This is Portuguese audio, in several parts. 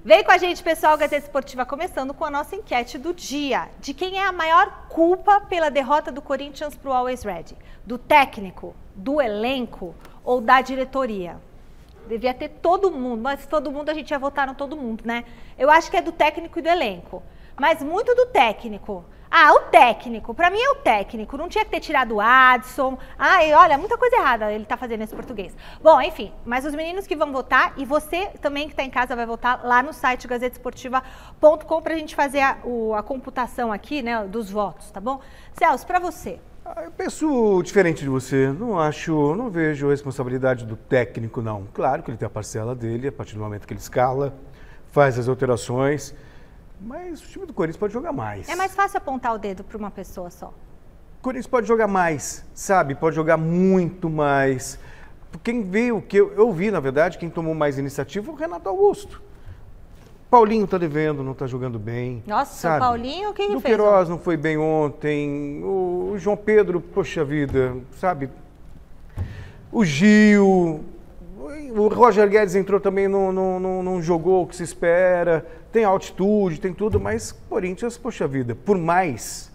Vem com a gente, pessoal, Gazeta Esportiva, começando com a nossa enquete do dia. De quem é a maior culpa pela derrota do Corinthians para o Always Ready? Do técnico, do elenco ou da diretoria? Devia ter todo mundo, mas todo mundo a gente ia votar no todo mundo, né? Eu acho que é do técnico e do elenco, mas muito do técnico. Ah, o técnico, pra mim é o técnico, não tinha que ter tirado o Adson. Ai, olha, muita coisa errada ele tá fazendo nesse português. Bom, enfim, mas os meninos que vão votar, e você também que tá em casa vai votar lá no site gazetesportiva.com pra gente fazer a computação aqui, né, dos votos, tá bom? Celso, pra você. Eu penso diferente de você, não vejo a responsabilidade do técnico, não. Claro que ele tem a parcela dele, a partir do momento que ele escala, faz as alterações, mas o time do Corinthians pode jogar mais. É mais fácil apontar o dedo para uma pessoa só. O Corinthians pode jogar mais, sabe? Pode jogar muito mais. Quem veio, que eu vi, na verdade, quem tomou mais iniciativa foi o Renato Augusto. Paulinho tá devendo, não tá jogando bem. Nossa, sabe? O Paulinho, o que ele fez? O Queiroz não foi bem ontem. O João Pedro, poxa vida, sabe? O Gil, o Roger Guedes entrou também, não jogou o que se espera. Tem altitude, tem tudo, mas Corinthians, poxa vida, por mais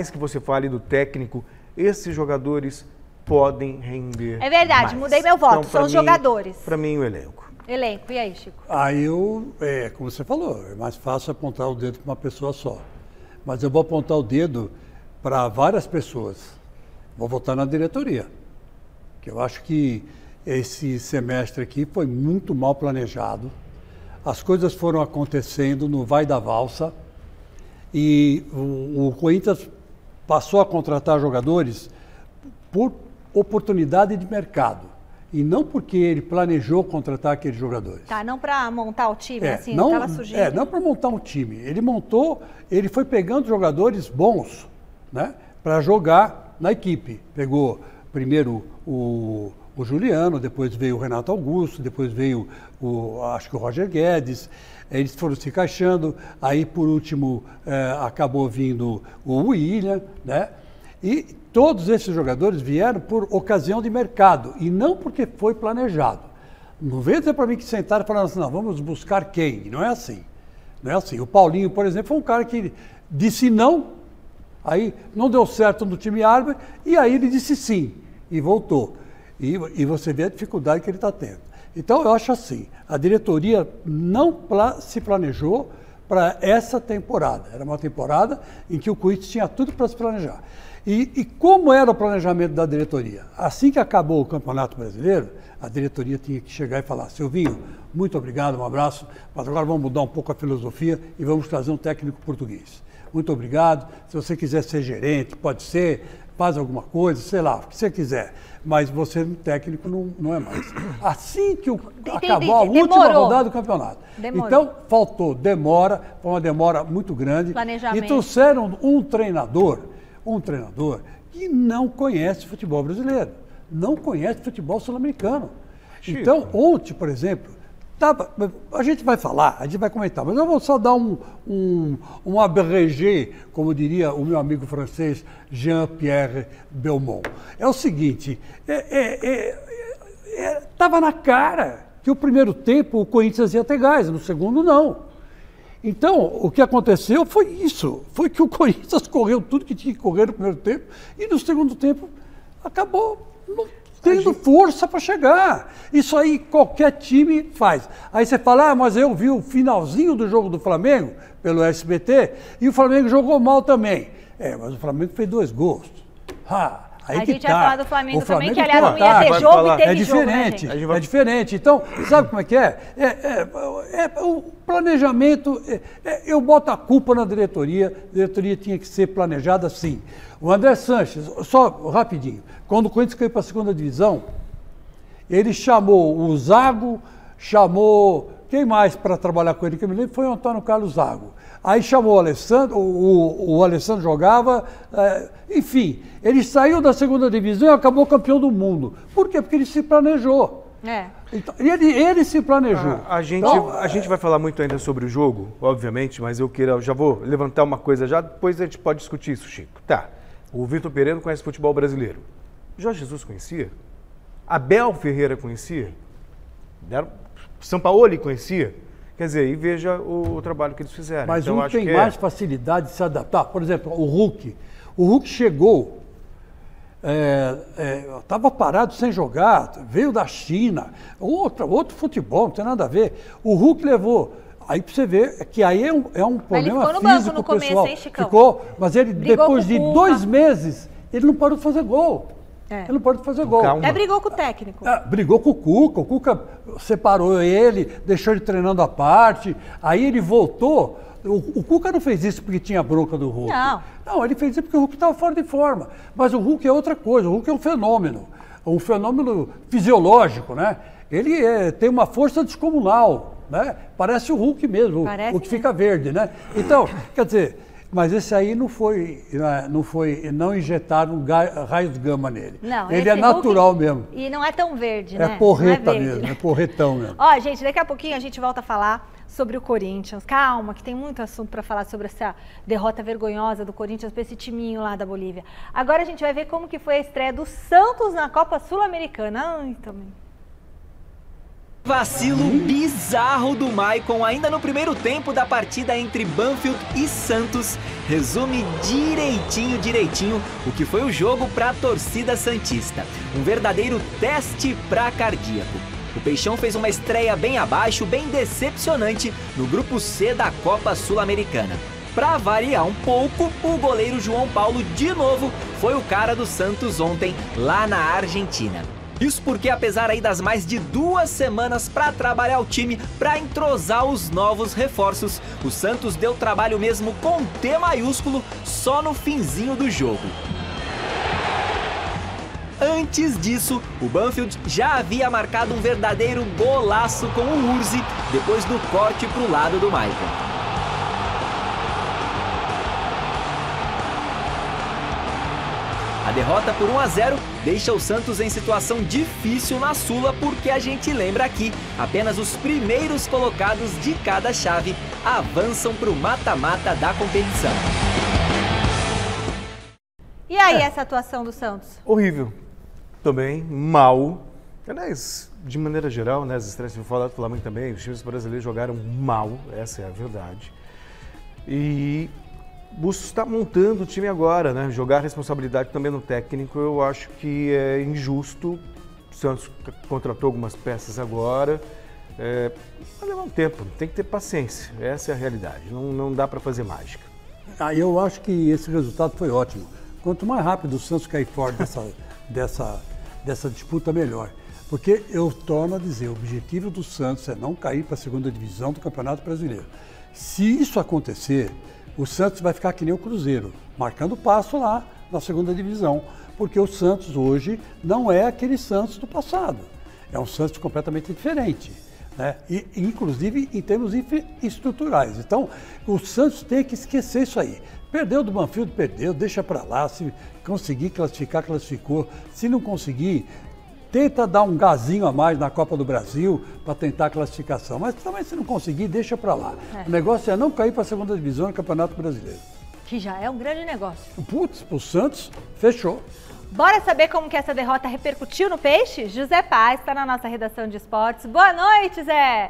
que você fale do técnico, esses jogadores podem render. É verdade, mais. Mudei meu voto, então, são os jogadores. Para mim, o elenco. Elenco, e aí, Chico? Como você falou, é mais fácil apontar o dedo para uma pessoa só. Mas eu vou apontar o dedo para várias pessoas. Vou votar na diretoria. Que eu acho que esse semestre aqui foi muito mal planejado. As coisas foram acontecendo no vai da valsa. E o Corinthians passou a contratar jogadores por oportunidade de mercado. E não porque ele planejou contratar aqueles jogadores. Tá, não para montar o time, assim, não estava surgindo. Não para montar um time. Ele foi pegando jogadores bons, né, para jogar na equipe. Pegou primeiro o Juliano, depois veio o Renato Augusto, depois veio acho que o Roger Guedes. Eles foram se encaixando. Aí, por último, acabou vindo o William, né? E todos esses jogadores vieram por ocasião de mercado e não porque foi planejado. Não veio dizer para mim que sentaram e falaram assim, não, vamos buscar quem? Não é assim. Não é assim. O Paulinho, por exemplo, foi um cara que disse não, aí não deu certo no time árabe e aí ele disse sim e voltou. E você vê a dificuldade que ele está tendo. Então, eu acho assim, a diretoria não se planejou para essa temporada. Era uma temporada em que o Corinthians tinha tudo para se planejar. E como era o planejamento da diretoria? Assim que acabou o Campeonato Brasileiro, a diretoria tinha que chegar e falar, Silvinho, muito obrigado, um abraço, mas agora vamos mudar um pouco a filosofia e vamos trazer um técnico português. Muito obrigado, se você quiser ser gerente, pode ser, faz alguma coisa, sei lá, o que você quiser, mas você, técnico, não é mais. Assim que acabou a última rodada do campeonato. Demorou. Então, faltou demora, foi uma demora muito grande, e trouxeram um treinador que não conhece futebol brasileiro, não conhece futebol sul-americano. Então, ontem, por exemplo, a gente vai falar, a gente vai comentar, mas eu vou só dar um abrégé, como diria o meu amigo francês Jean-Pierre Belmont. É o seguinte, estava na cara que o primeiro tempo o Corinthians ia ter gás, no segundo não. Então, o que aconteceu foi isso, foi que o Corinthians correu tudo que tinha que correr no primeiro tempo e no segundo tempo acabou não tendo força para chegar. Isso aí qualquer time faz. Aí você fala, mas eu vi o finalzinho do jogo do Flamengo pelo SBT e o Flamengo jogou mal também. Mas o Flamengo fez 2 gols. Aí a gente vai falar do Flamengo também, que aliás não ia ter jogo e teve jogo, né, gente? É diferente. Então, sabe como é que é? O planejamento, eu boto a culpa na diretoria, a diretoria tinha que ser planejada assim. O André Sanches, só rapidinho, quando o Corinthians caiu para a segunda divisão, ele chamou o Zago, chamou, quem mais para trabalhar com ele, que eu me lembro, foi o Antônio Carlos Zago. Aí chamou o Alessandro, o Alessandro jogava, enfim, ele saiu da segunda divisão e acabou campeão do mundo. Por quê? Porque ele se planejou. Então, ele se planejou. A gente vai falar muito ainda sobre o jogo, obviamente, mas eu já vou levantar uma coisa já, depois a gente pode discutir isso, Chico. Tá, o Vitor Pereira conhece futebol brasileiro. Jorge Jesus conhecia? Abel Ferreira conhecia? Sampaoli conhecia? Quer dizer, e veja o trabalho que eles fizeram. Mas então, um acho tem que mais facilidade de se adaptar. Por exemplo, o Hulk. O Hulk chegou, estava parado sem jogar, veio da China, outro futebol, não tem nada a ver. O Hulk levou. Aí pra você ver que aí é um problema ficou no físico, banco no pessoal. começo, hein, Chicão? Ficou, mas ele, Brigou depois com de o Cuca. 2 meses, ele não parou de fazer gol. É. Ele não parou de fazer gol. Calma. Até brigou com o técnico. Brigou com o Cuca separou ele, deixou ele treinando à parte, aí ele voltou. O Cuca não fez isso porque tinha bronca do Hulk. Não, ele fez isso porque o Hulk estava fora de forma. Mas o Hulk é outra coisa, o Hulk é um fenômeno fisiológico, né? Ele tem uma força descomunal, né? Parece o Hulk mesmo, Parece o que fica verde, né? Então, quer dizer, mas esse aí não injetaram raios gama nele. Não, ele é natural Hulk, mesmo. E não é tão verde, né? É porreta não é verde. mesmo, é porretão mesmo. Ó, gente, daqui a pouquinho a gente volta a falar sobre o Corinthians. Calma, que tem muito assunto para falar sobre essa derrota vergonhosa do Corinthians para esse timinho lá da Bolívia. Agora a gente vai ver como que foi a estreia do Santos na Copa Sul-Americana. Ai, também. Vacilo bizarro do Maicon ainda no primeiro tempo da partida entre Banfield e Santos resume direitinho o que foi o jogo para a torcida santista. Um verdadeiro teste para cardíaco. O Peixão fez uma estreia bem abaixo, bem decepcionante no grupo C da Copa Sul-Americana. Para variar um pouco, o goleiro João Paulo de novo foi o cara do Santos ontem lá na Argentina. Isso porque, apesar aí das mais de 2 semanas para trabalhar o time, para entrosar os novos reforços, o Santos deu trabalho mesmo com T maiúsculo só no finzinho do jogo. Antes disso, o Banfield já havia marcado um verdadeiro golaço com o Urzi, depois do corte para o lado do Maicon. A derrota por 1-0 deixa o Santos em situação difícil na Sula, porque a gente lembra aqui, apenas os primeiros colocados de cada chave avançam para o mata-mata da competição. E aí, essa atuação do Santos? Horrível. Também, mal. Aliás, de maneira geral, né, as estreias do Flamengo também, os times brasileiros jogaram mal, essa é a verdade. E Bustos está montando o time agora, né? Jogar a responsabilidade também no técnico, eu acho que é injusto. O Santos contratou algumas peças agora. Vai levar um tempo, tem que ter paciência. Essa é a realidade, não dá para fazer mágica. Eu acho que esse resultado foi ótimo. Quanto mais rápido o Santos cair fora dessa disputa, melhor. Porque eu torno a dizer, o objetivo do Santos é não cair para a segunda divisão do Campeonato Brasileiro. Se isso acontecer, o Santos vai ficar que nem o Cruzeiro, marcando passo lá na segunda divisão, porque o Santos hoje não é aquele Santos do passado, é um Santos completamente diferente, né? E, inclusive em termos estruturais. Então, o Santos tem que esquecer isso aí. Perdeu do Banfield, perdeu, deixa para lá, se conseguir classificar, classificou, se não conseguir, tenta dar um gazinho a mais na Copa do Brasil para tentar a classificação. Mas também se não conseguir, deixa para lá. O negócio é não cair para a segunda divisão do Campeonato Brasileiro. Que já é um grande negócio. Putz, pro Santos, fechou. Bora saber como que essa derrota repercutiu no Peixe? José Paz está na nossa redação de esportes. Boa noite, Zé!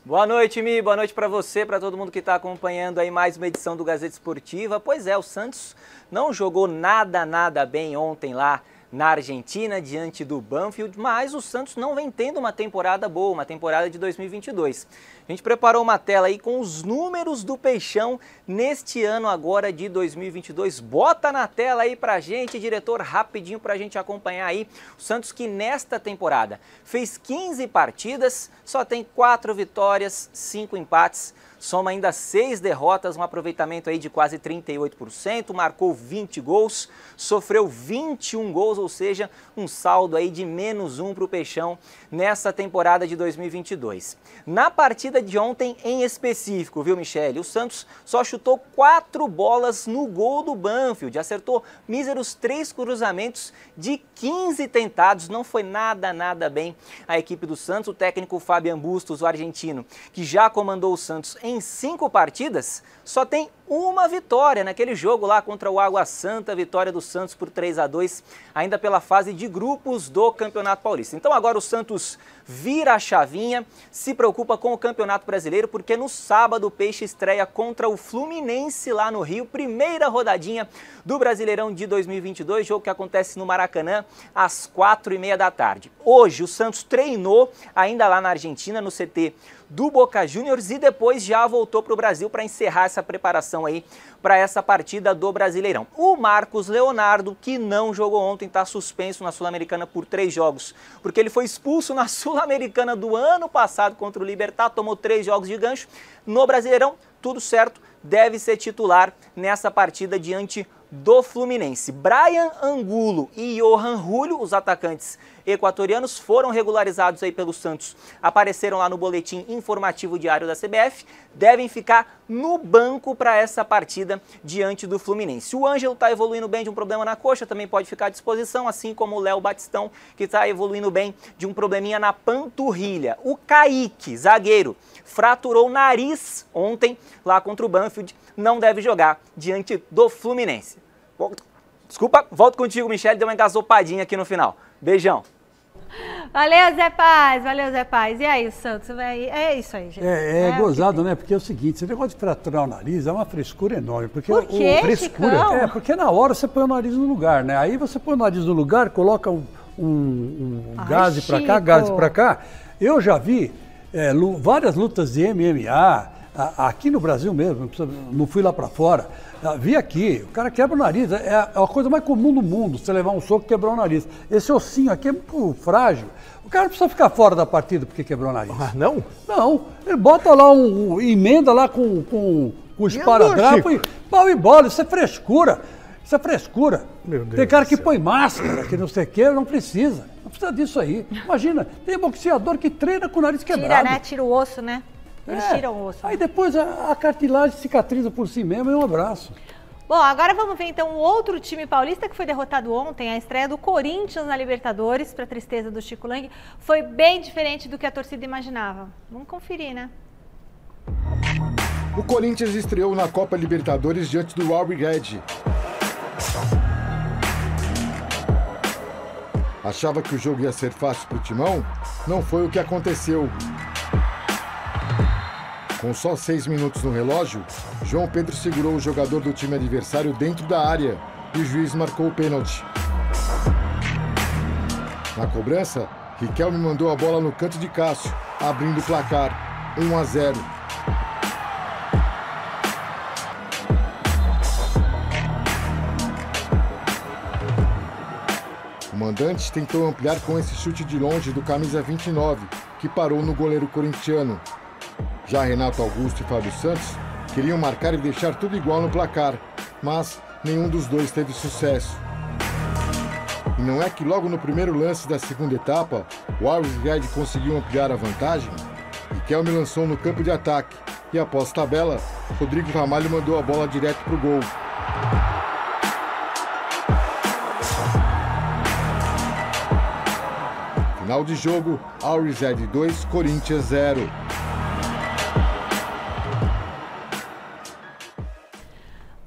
Boa noite, Mi. Boa noite para você, para todo mundo que está acompanhando aí mais uma edição do Gazeta Esportiva. Pois é, o Santos não jogou nada bem ontem lá na Argentina, diante do Banfield, mas o Santos não vem tendo uma temporada boa, uma temporada de 2022. A gente preparou uma tela aí com os números do Peixão neste ano agora de 2022. Bota na tela aí pra gente, diretor, rapidinho pra gente acompanhar aí. O Santos que nesta temporada fez 15 partidas, só tem 4 vitórias, 5 empates. Soma ainda 6 derrotas, um aproveitamento aí de quase 38%, marcou 20 gols, sofreu 21 gols, ou seja, um saldo aí de -1 para o Peixão nessa temporada de 2022. Na partida de ontem em específico, viu, Michele? O Santos só chutou 4 bolas no gol do Banfield, acertou míseros 3 cruzamentos de 15 tentados, não foi nada bem a equipe do Santos. O técnico Fabian Bustos, o argentino, que já comandou o Santos em 5 partidas, só tem uma vitória naquele jogo lá contra o Água Santa, vitória do Santos por 3-2, ainda pela fase de grupos do Campeonato Paulista. Então agora o Santos vira a chavinha, se preocupa com o Campeonato Brasileiro, porque no sábado o Peixe estreia contra o Fluminense lá no Rio, primeira rodadinha do Brasileirão de 2022, jogo que acontece no Maracanã às 4h30 da tarde. Hoje o Santos treinou ainda lá na Argentina, no CT do Boca Juniors, e depois já voltou para o Brasil para encerrar essa preparação aí para essa partida do Brasileirão. O Marcos Leonardo, que não jogou ontem, está suspenso na Sul-Americana por 3 jogos, porque ele foi expulso na Sul-Americana do ano passado contra o Libertad, tomou 3 jogos de gancho. No Brasileirão, tudo certo, deve ser titular nessa partida diante do Fluminense. Brian Angulo e Johan Julio, os atacantes equatorianos, foram regularizados aí pelo Santos, apareceram lá no boletim informativo diário da CBF, devem ficar no banco para essa partida diante do Fluminense. O Ângelo está evoluindo bem de um problema na coxa, também pode ficar à disposição, assim como o Léo Batistão, que está evoluindo bem de um probleminha na panturrilha. O Kaique, zagueiro, fraturou o nariz ontem lá contra o Banfield, não deve jogar diante do Fluminense. Desculpa, volto contigo, Michele, deu uma engasopadinha aqui no final. Beijão. Valeu, Zé Paz, valeu, Zé Paz. E aí, o Santos? É isso aí, gente. É gozado, né? Porque é o seguinte, esse negócio de fraturar o nariz é uma frescura enorme. Porque Por quê, frescura? Chicão? Porque na hora você põe o nariz no lugar, né? Aí você põe o nariz no lugar, coloca gás pra cá, gás pra cá. Eu já vi várias lutas de MMA, aqui no Brasil mesmo, não fui lá pra fora. Vi aqui, o cara quebra o nariz, é a coisa mais comum do mundo, você levar um soco e quebrar o nariz. Esse ossinho aqui é muito frágil. O cara não precisa ficar fora da partida porque quebrou o nariz. Ah, não? Não, ele bota lá emenda lá com esparadrapo e pau e bola, isso é frescura. Isso é frescura. Meu Deus. Tem cara que põe máscara, que não sei o que, não precisa. Não precisa disso aí. Imagina, tem boxeador que treina com o nariz quebrado. Tira, né? Tira o osso, né? Eles tiram o osso. Aí depois a cartilagem cicatriza por si mesmo e um abraço. Bom, agora vamos ver então um outro time paulista que foi derrotado ontem, a estreia do Corinthians na Libertadores, para tristeza do Chico Lang, foi bem diferente do que a torcida imaginava. Vamos conferir, né? O Corinthians estreou na Copa Libertadores diante do Real Madrid. Achava que o jogo ia ser fácil para o Timão? Não foi o que aconteceu. Com só 6 minutos no relógio, João Pedro segurou o jogador do time adversário dentro da área e o juiz marcou o pênalti. Na cobrança, Riquelme mandou a bola no canto de Cássio, abrindo o placar, 1-0. O mandante tentou ampliar com esse chute de longe do camisa 29, que parou no goleiro corintiano. Já Renato Augusto e Fábio Santos queriam marcar e deixar tudo igual no placar, mas nenhum dos dois teve sucesso. E não é que logo no primeiro lance da segunda etapa, o Always conseguiu ampliar a vantagem? Riquelme lançou no campo de ataque e após tabela, Rodrigo Ramalho mandou a bola direto para o gol. Final de jogo, Always 2, Corinthians 0.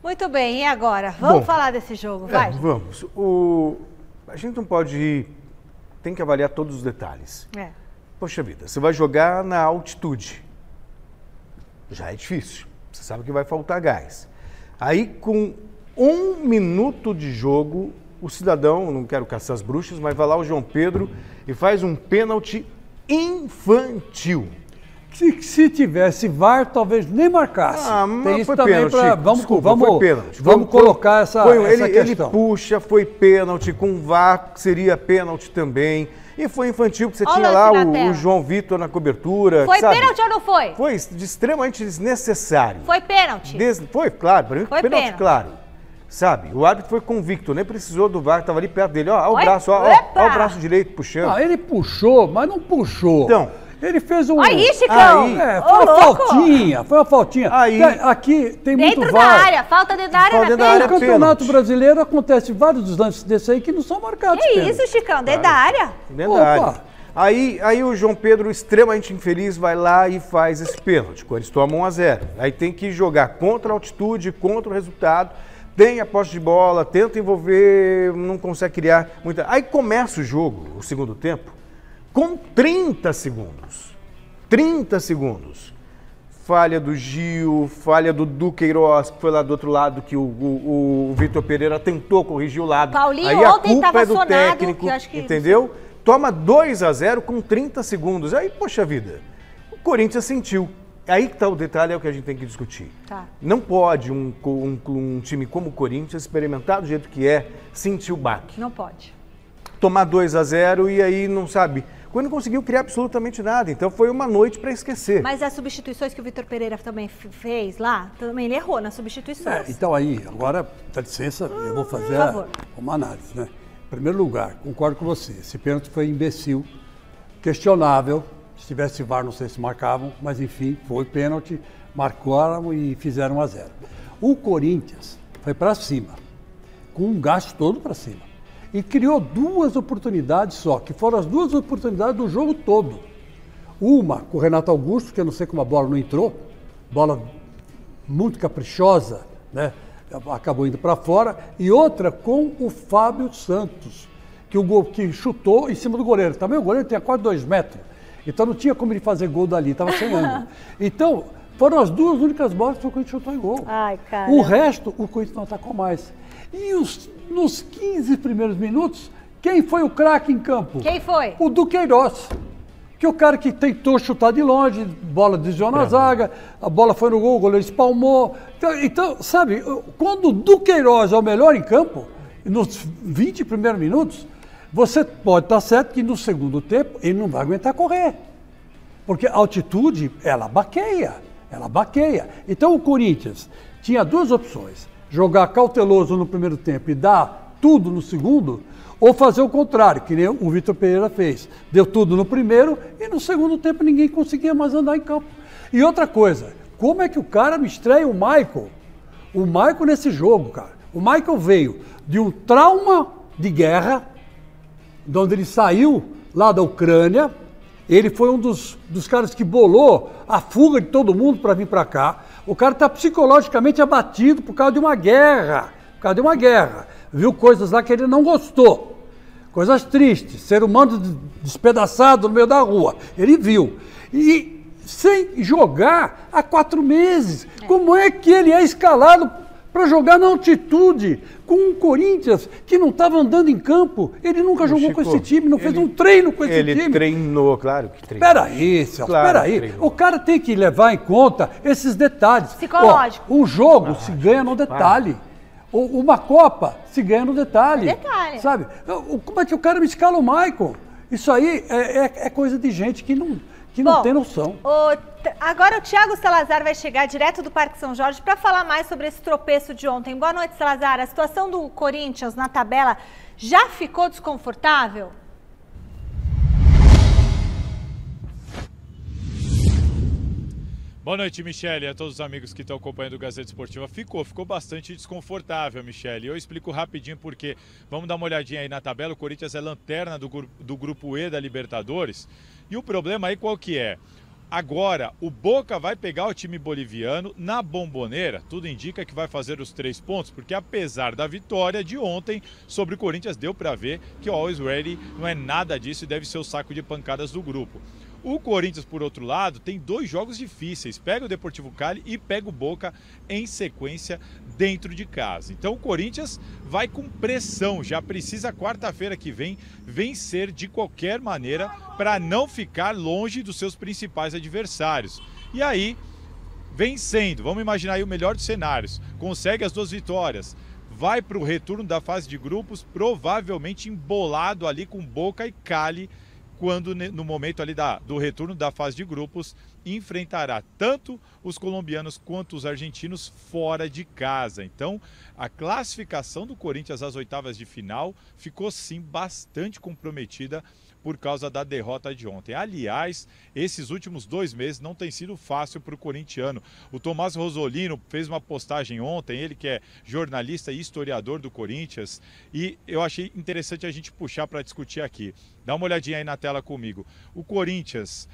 Muito bem, e agora? Vamos falar desse jogo, vai. Vamos. A gente não pode ir, tem que avaliar todos os detalhes. Poxa vida, você vai jogar na altitude. Já é difícil, você sabe que vai faltar gás. Aí com 1 minuto de jogo, o cidadão, não quero caçar as bruxas, mas vai lá o João Pedro e faz um pênalti infantil. Se tivesse VAR, talvez nem marcasse. Mas tem isso foi também pênalti, para foi pênalti. Vamos colocar essa questão. Ele puxa, foi pênalti, com VAR seria pênalti também. E foi infantil, porque você tinha lá o João Vitor na cobertura. Foi pênalti ou não foi? Foi extremamente desnecessário. Foi pênalti? Foi, claro, para mim foi pênalti, claro. Sabe, o árbitro foi convicto, nem precisou do VAR, estava ali perto dele. Ó o braço, ó o braço direito puxando. Ele puxou, mas não puxou. Então, ele fez um... Aí, Chicão! Foi uma faltinha. Aí, aqui tem muito VAR. Dentro da área, falta dentro da área na pênalti. No Campeonato Brasileiro acontece vários lances desses aí que não são marcados. Que isso, Chicão? Dentro da área? Dentro da área. Aí o João Pedro, extremamente infeliz, vai lá e faz esse pênalti. Quando eles tomam 1-0. Aí tem que jogar contra a altitude, contra o resultado. Tem a posse de bola, tenta envolver, não consegue criar muita... Aí começa o jogo, o segundo tempo, com 30 segundos. 30 segundos. Falha do Gil, falha do Duqueiroz, que foi lá do outro lado, que o Vitor Pereira tentou corrigir o lado. Paulinho aí a ontem culpa tava é do sonado, técnico, que eu acho que... entendeu? Toma 2-0 com 30 segundos. Aí, poxa vida, o Corinthians sentiu. Aí que está o detalhe, é o que a gente tem que discutir. Tá. Não pode um time como o Corinthians experimentar do jeito que é, sentir o baque. Não pode. Tomar 2-0 e aí não sabe... Quando não conseguiu criar absolutamente nada. Então foi uma noite para esquecer. Mas as substituições que o Vitor Pereira também fez lá, também ele errou nas substituições. Então aí, agora, dá licença, eu vou fazer uma análise, né? Em primeiro lugar, concordo com você, esse pênalti foi imbecil, questionável, se tivesse VAR não sei se marcavam, mas enfim, foi pênalti, marcaram e fizeram 1-0. O Corinthians foi para cima, com um gasto todo para cima. E criou 2 oportunidades só, que foram as 2 oportunidades do jogo todo. Uma com o Renato Augusto, que eu não sei como a bola não entrou, bola muito caprichosa, né? Acabou indo para fora. E outra com o Fábio Santos, que chutou em cima do goleiro. Também o goleiro tinha quase 2 metros, então não tinha como ele fazer gol dali, estava sem ângulo. Então, foram as 2 únicas bolas que o Corinthians chutou em gol. Ai, cara. O resto, o Corinthians não atacou mais. E nos 15 primeiros minutos, quem foi o craque em campo? Quem foi? O Duqueiroz. Que é o cara que tentou chutar de longe, bola desviou na zaga, a bola foi no gol, o goleiro espalmou. Então, sabe, quando o Duqueiroz é o melhor em campo, nos 20 primeiros minutos, você pode estar certo que no segundo tempo ele não vai aguentar correr. Porque a altitude, ela baqueia. Então o Corinthians tinha 2 opções. Jogar cauteloso no primeiro tempo e dar tudo no segundo, ou fazer o contrário, que nem o Vitor Pereira fez. Deu tudo no primeiro e no segundo tempo ninguém conseguia mais andar em campo. E outra coisa, como é que o cara me estreia o Michael? O Michael nesse jogo, cara. O Michael veio de um trauma de guerra, de onde ele saiu lá da Ucrânia. Ele foi um dos caras que bolou a fuga de todo mundo para vir para cá. O cara está psicologicamente abatido por causa de uma guerra. Viu coisas lá que ele não gostou. Coisas tristes. Ser humano despedaçado no meio da rua. Ele viu. E sem jogar há 4 meses. Como é que ele é escalado para jogar na altitude? Com um Corinthians que não estava andando em campo. Ele nunca jogou Chico, com esse time, não fez um treino com esse time. Ele treinou, claro que treinou. Peraí, Celso, peraí. O cara tem que levar em conta esses detalhes. Psicológico. Um jogo se ganha no detalhe. Uma Copa se ganha no detalhe. Detalhe. Sabe? Como é que o cara me escala o Maicon? Isso aí é coisa de gente que não tem noção. Agora o Thiago Salazar vai chegar direto do Parque São Jorge para falar mais sobre esse tropeço de ontem. Boa noite, Salazar. A situação do Corinthians na tabela já ficou desconfortável? Boa noite, Michele, e a todos os amigos que estão acompanhando o Gazeta Esportiva. Ficou bastante desconfortável, Michele. Eu explico rapidinho porque, vamos dar uma olhadinha aí na tabela, o Corinthians é lanterna do grupo E da Libertadores. E o problema aí qual que é? Agora, o Boca vai pegar o time boliviano na Bombonera. Tudo indica que vai fazer os 3 pontos, porque apesar da vitória de ontem sobre o Corinthians, deu para ver que o Always Ready não é nada disso e deve ser o saco de pancadas do grupo. O Corinthians, por outro lado, tem 2 jogos difíceis. Pega o Deportivo Cali e pega o Boca em sequência dentro de casa. Então o Corinthians vai com pressão. Já precisa, quarta-feira que vem, vencer de qualquer maneira para não ficar longe dos seus principais adversários. E aí, vencendo, vamos imaginar aí o melhor dos cenários. Consegue as 2 vitórias. Vai para o retorno da fase de grupos, provavelmente embolado ali com Boca e Cali, quando no momento ali do retorno da fase de grupos, enfrentará tanto os colombianos quanto os argentinos fora de casa. Então, a classificação do Corinthians às 8ª de final ficou sim bastante comprometida por causa da derrota de ontem. Aliás, esses últimos 2 meses não tem sido fácil para o corintiano. O Tomás Rosolino fez uma postagem ontem, ele que é jornalista e historiador do Corinthians, e eu achei interessante a gente puxar para discutir aqui. Dá uma olhadinha aí na tela comigo. O Corinthians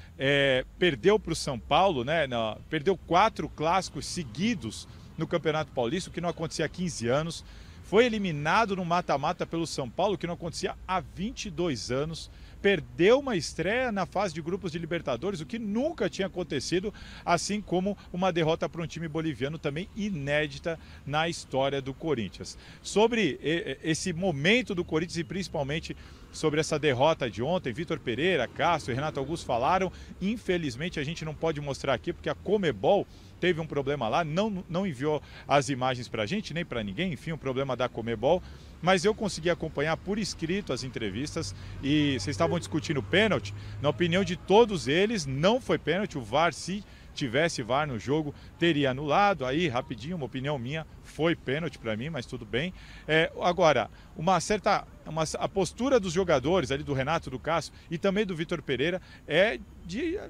perdeu para o São Paulo, né? Perdeu 4 clássicos seguidos no Campeonato Paulista, o que não acontecia há 15 anos. Foi eliminado no mata-mata pelo São Paulo, o que não acontecia há 22 anos. Perdeu uma estreia na fase de grupos de Libertadores, o que nunca tinha acontecido, assim como uma derrota para um time boliviano também inédita na história do Corinthians. Sobre esse momento do Corinthians e principalmente sobre essa derrota de ontem, Vitor Pereira, Castro e Renato Augusto falaram. Infelizmente a gente não pode mostrar aqui porque a Conmebol teve um problema lá, não enviou as imagens para a gente, nem para ninguém, enfim, um problema da Conmebol. Mas eu consegui acompanhar por escrito as entrevistas e vocês estavam discutindo pênalti. Na opinião de todos eles, não foi pênalti. O VAR, se tivesse VAR no jogo, teria anulado. Aí, rapidinho, uma opinião minha, foi pênalti para mim, mas tudo bem. Agora, a postura dos jogadores ali, do Renato, do Cássio e também do Vitor Pereira, é de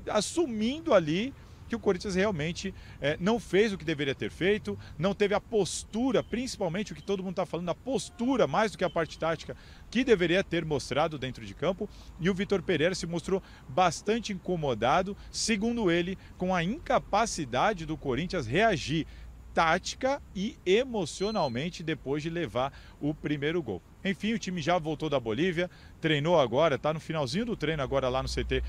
assumindo ali que o Corinthians realmente não fez o que deveria ter feito, não teve a postura, principalmente o que todo mundo está falando, a postura, mais do que a parte tática, que deveria ter mostrado dentro de campo. E o Vitor Pereira se mostrou bastante incomodado, segundo ele, com a incapacidade do Corinthians reagir tática e emocionalmente depois de levar o primeiro gol. Enfim, o time já voltou da Bolívia, treinou agora, está no finalzinho do treino agora lá no CT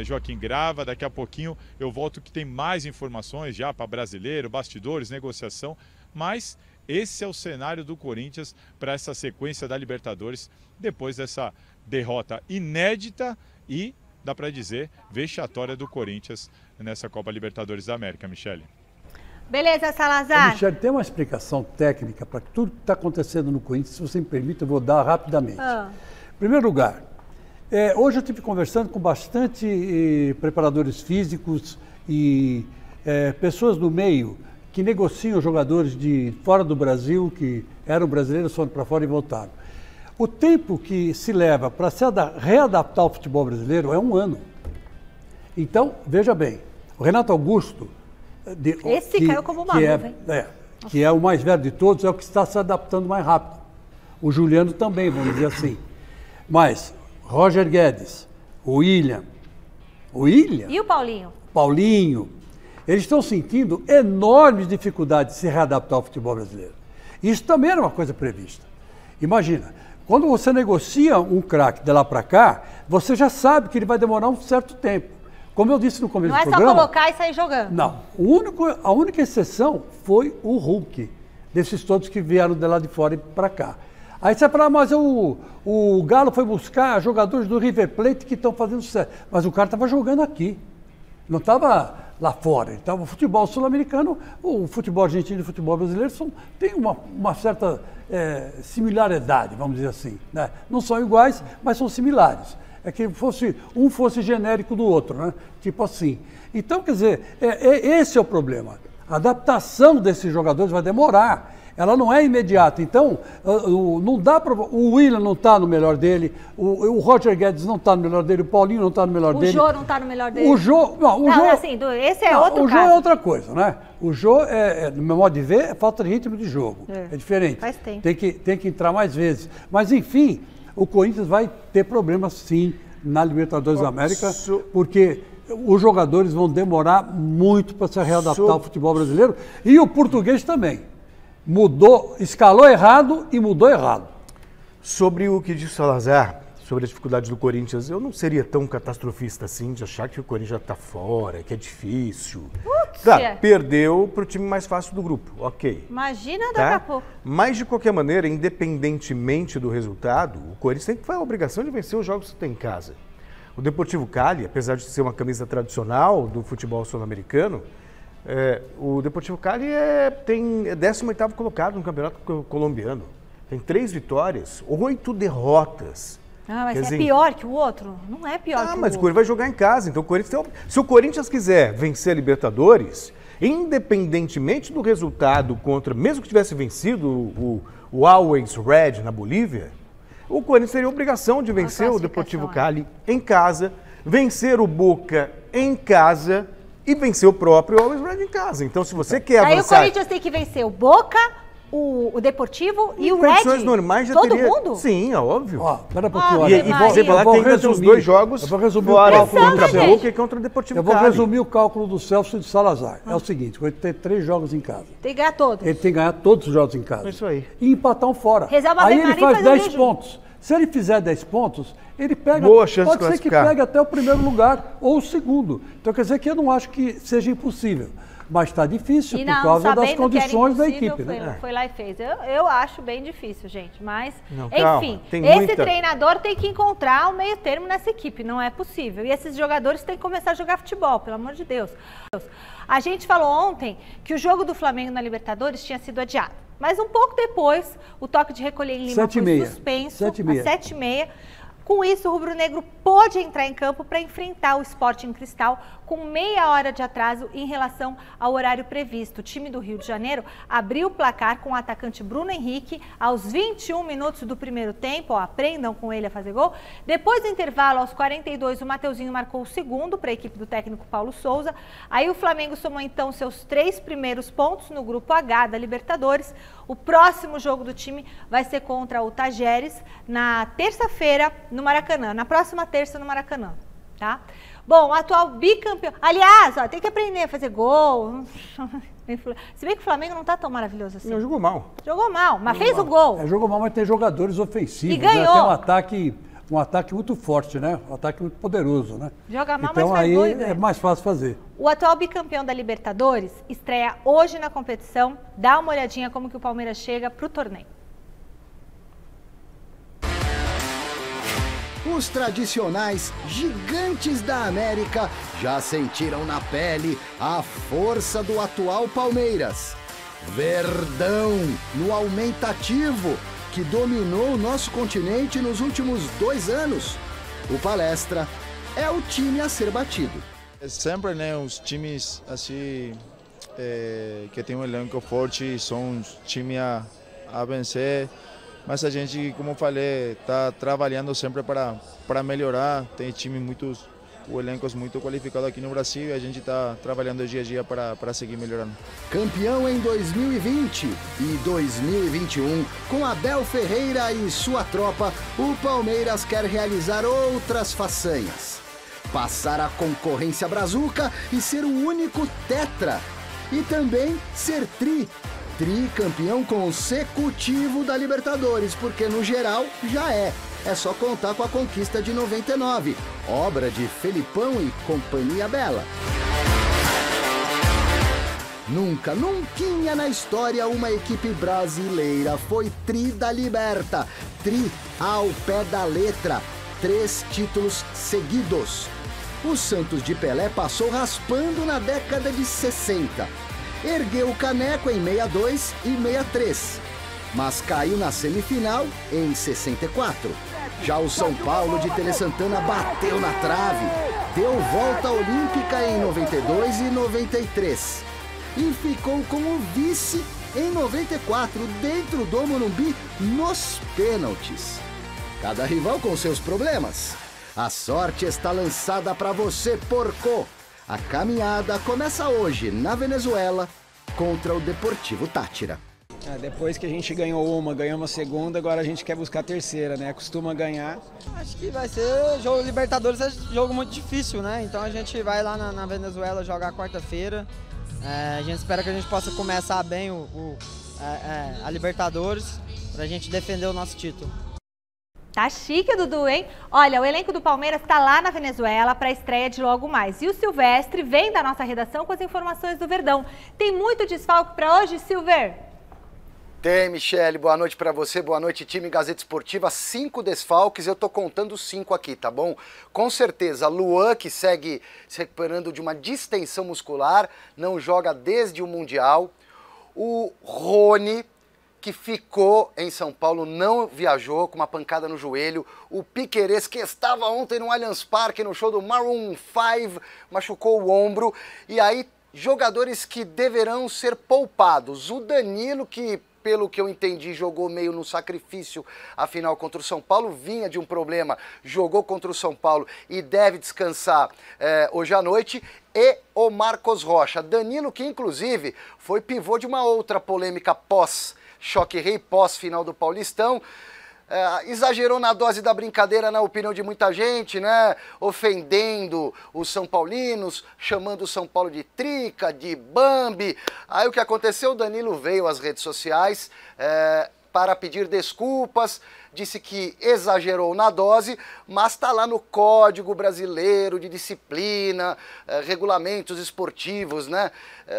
Joaquim Grava. Daqui a pouquinho eu volto que tem mais informações já para brasileiro, bastidores, negociação, mas esse é o cenário do Corinthians para essa sequência da Libertadores depois dessa derrota inédita e, dá para dizer, vexatória do Corinthians nessa Copa Libertadores da América, Michele. Beleza, Salazar. Michele, tem uma explicação técnica para tudo que está acontecendo no Corinthians, se você me permite, eu vou dar rapidamente. Em primeiro lugar, hoje eu estive conversando com bastante preparadores físicos e pessoas do meio que negociam jogadores de fora do Brasil, que eram brasileiros, foram para fora e voltaram. O tempo que se leva para se readaptar ao futebol brasileiro é 1 ano. Então, veja bem, o Renato Augusto... Esse caiu como uma nuvem. Que é o mais velho de todos, é o que está se adaptando mais rápido. O Juliano também, vamos dizer assim. Mas... Roger Guedes, o William. E o Paulinho? Paulinho. Eles estão sentindo enormes dificuldades de se readaptar ao futebol brasileiro. Isso também era uma coisa prevista. Imagina, quando você negocia um craque de lá para cá, você já sabe que ele vai demorar um certo tempo. Como eu disse no começo do programa... Não é só colocar e sair jogando. Não. A única exceção foi o Hulk, desses todos que vieram de lá de fora e para cá. Aí você vai falar, mas o Galo foi buscar jogadores do River Plate que estão fazendo sucesso. Mas o cara estava jogando aqui, não estava lá fora. Então, o futebol sul-americano, o futebol argentino e o futebol brasileiro têm uma certa similaridade, vamos dizer assim. Né? Não são iguais, mas são similares. É que um fosse genérico do outro, né? Tipo assim. Então, quer dizer, esse é o problema. A adaptação desses jogadores vai demorar. Ela não é imediata. Então, não dá para... O William não está no melhor dele, o Roger Guedes não está no melhor dele, o Paulinho não está no melhor dele. O Jô não está no melhor dele. O Jô... assim, esse é outro caso. O Jô é outra coisa, né? O Jô, no meu modo de ver, é falta de ritmo de jogo. É diferente. Faz tempo. Tem que entrar mais vezes. Mas, enfim, o Corinthians vai ter problemas, sim, na Libertadores da América, porque... Os jogadores vão demorar muito para se readaptar ao futebol brasileiro e o português também. Escalou errado e mudou errado. Sobre o que disse o Salazar, sobre as dificuldades do Corinthians, eu não seria tão catastrofista assim de achar que o Corinthians já está fora, que é difícil. Perdeu para o time mais fácil do grupo, ok. Imagina daqui a pouco. Mas, de qualquer maneira, independentemente do resultado, o Corinthians tem que fazer a obrigação de vencer os jogos que tem em casa. O Deportivo Cali, apesar de ser uma camisa tradicional do futebol sul-americano, o Deportivo Cali é 18º colocado no campeonato colombiano. Tem 3 vitórias, 8 derrotas. Mas pior que o outro? Não é pior que o outro. Mas o Corinthians vai jogar em casa. Então, se o Corinthians quiser vencer a Libertadores, independentemente do resultado mesmo que tivesse vencido o Always Red na Bolívia, O Corinthians teria a obrigação de vencer o Deportivo Cali em casa, vencer o Boca em casa e vencer o próprio Always Red em casa. Então, se você quer avançar... Aí o Corinthians tem que vencer o Boca, o Deportivo e o Red. Em condições normais já todo teria... mundo? Sim, é óbvio. Ó, espera um pouquinho, olha. E você vai lá que tem os dois jogos eu vou resumir fora, o cálculo contra do o Celso. Boca e contra o Deportivo Cali. Eu vou resumir o cálculo do Celso de Salazar. É o seguinte, ele tem 3 jogos em casa. Tem que ganhar todos. Ele tem que ganhar todos os jogos em casa. É isso aí. E empatar um fora. Rezar uma Aí Ave ele Maria e faz fazer um 10 jejum. pontos. Se ele fizer 10 pontos, ele pega... Boa chance de pode ser que classificar. pegue até o primeiro lugar ou o segundo. Então quer dizer que eu não acho que seja impossível. Mas está difícil E por causa das sabendo que era condições da impossível, equipe, né? Foi lá e fez. Eu acho bem difícil, gente. Mas, Não, calma, enfim, tem esse muita- treinador tem que encontrar o meio termo nessa equipe. Não é possível. E esses jogadores têm que começar a jogar futebol, pelo amor de Deus. A gente falou ontem que o jogo do Flamengo na Libertadores tinha sido adiado. Mas um pouco depois, o toque de recolher em Lima foi 7h30. suspenso 7h30. às 7h30. Com isso, o rubro-negro pôde entrar em campo para enfrentar o Sporting Cristal com meia hora de atraso em relação ao horário previsto. O time do Rio de Janeiro abriu o placar com o atacante Bruno Henrique aos 21 minutos do primeiro tempo. Ó, aprendam com ele a fazer gol. Depois do intervalo, aos 42, o Mateuzinho marcou o segundo para a equipe do técnico Paulo Souza. Aí o Flamengo somou então seus 3 primeiros pontos no grupo H da Libertadores. O próximo jogo do time vai ser contra o Tajeres na terça-feira no Maracanã. Na próxima terça no Maracanã, tá? Bom, o atual bicampeão... Aliás, ó, tem que aprender a fazer gol. Se bem que o Flamengo não tá tão maravilhoso assim. Não, jogou mal. Jogou mal, mas fez o gol. Jogou mal, mas tem jogadores ofensivos. E ganhou. Né? Tem um ataque muito forte, né? Um ataque muito poderoso, né? Joga mal, então mas faz aí gol e ganha. é mais fácil fazer. O atual bicampeão da Libertadores estreia hoje na competição. Dá uma olhadinha como que o Palmeiras chega pro torneio. Os tradicionais gigantes da América já sentiram na pele a força do atual Palmeiras. Verdão no aumentativo que dominou o nosso continente nos últimos 2 anos. O Palestra é o time a ser batido. Sempre, né, os times assim que tem um elenco forte são os times a vencer. Mas a gente, como eu falei, está trabalhando sempre para melhorar. Tem elencos muito qualificados aqui no Brasil e a gente está trabalhando dia a dia para seguir melhorando. Campeão em 2020 e 2021, com Abel Ferreira e sua tropa, o Palmeiras quer realizar outras façanhas. Passar a concorrência brazuca e ser o único tetra. E também ser tricampeão consecutivo da Libertadores, porque no geral já é. É só contar com a conquista de 99, obra de Felipão e Companhia Bela. Nunca na história uma equipe brasileira foi tri da Liberta. Tri ao pé da letra. 3 títulos seguidos. O Santos de Pelé passou raspando na década de 60. Ergueu o caneco em 62 e 63, mas caiu na semifinal em 64. Já o São Paulo de Tele Santana bateu na trave, deu volta olímpica em 92 e 93 e ficou como vice em 94 dentro do Morumbi nos pênaltis. Cada rival com seus problemas. A sorte está lançada para você, porco. A caminhada começa hoje na Venezuela contra o Deportivo Táchira. Depois que a gente ganhamos a segunda, agora a gente quer buscar a terceira, né? Costuma ganhar. Acho que vai ser jogo Libertadores, é jogo muito difícil, né? Então a gente vai lá na Venezuela jogar quarta-feira. A gente espera que a gente possa começar bem a Libertadores para a gente defender o nosso título. Tá chique, Dudu, hein? Olha, o elenco do Palmeiras tá lá na Venezuela para a estreia de logo mais. E o Silvestre vem da nossa redação com as informações do Verdão. Tem muito desfalque para hoje, Silver? Tem, Michele. Boa noite para você, boa noite, time Gazeta Esportiva. 5 desfalques, eu tô contando 5 aqui, tá bom? Com certeza, Luan, que segue se recuperando de uma distensão muscular, não joga desde o Mundial. O Rony, que ficou em São Paulo, não viajou com uma pancada no joelho. O Piquerez, que estava ontem no Allianz Parque, no show do Maroon 5, machucou o ombro. E aí, jogadores que deverão ser poupados. O Danilo, que pelo que eu entendi, jogou meio no sacrifício a final contra o São Paulo, vinha de um problema, jogou contra o São Paulo e deve descansar hoje à noite. E o Marcos Rocha. Danilo, que inclusive foi pivô de uma outra polêmica pós-Choque Rei, pós-final do Paulistão. Exagerou na dose da brincadeira, na opinião de muita gente, né? Ofendendo os São Paulinos, chamando o São Paulo de trica, de Bambi. Aí o que aconteceu? O Danilo veio às redes sociais para pedir desculpas, disse que exagerou na dose, mas está lá no Código Brasileiro de Disciplina, regulamentos esportivos, né?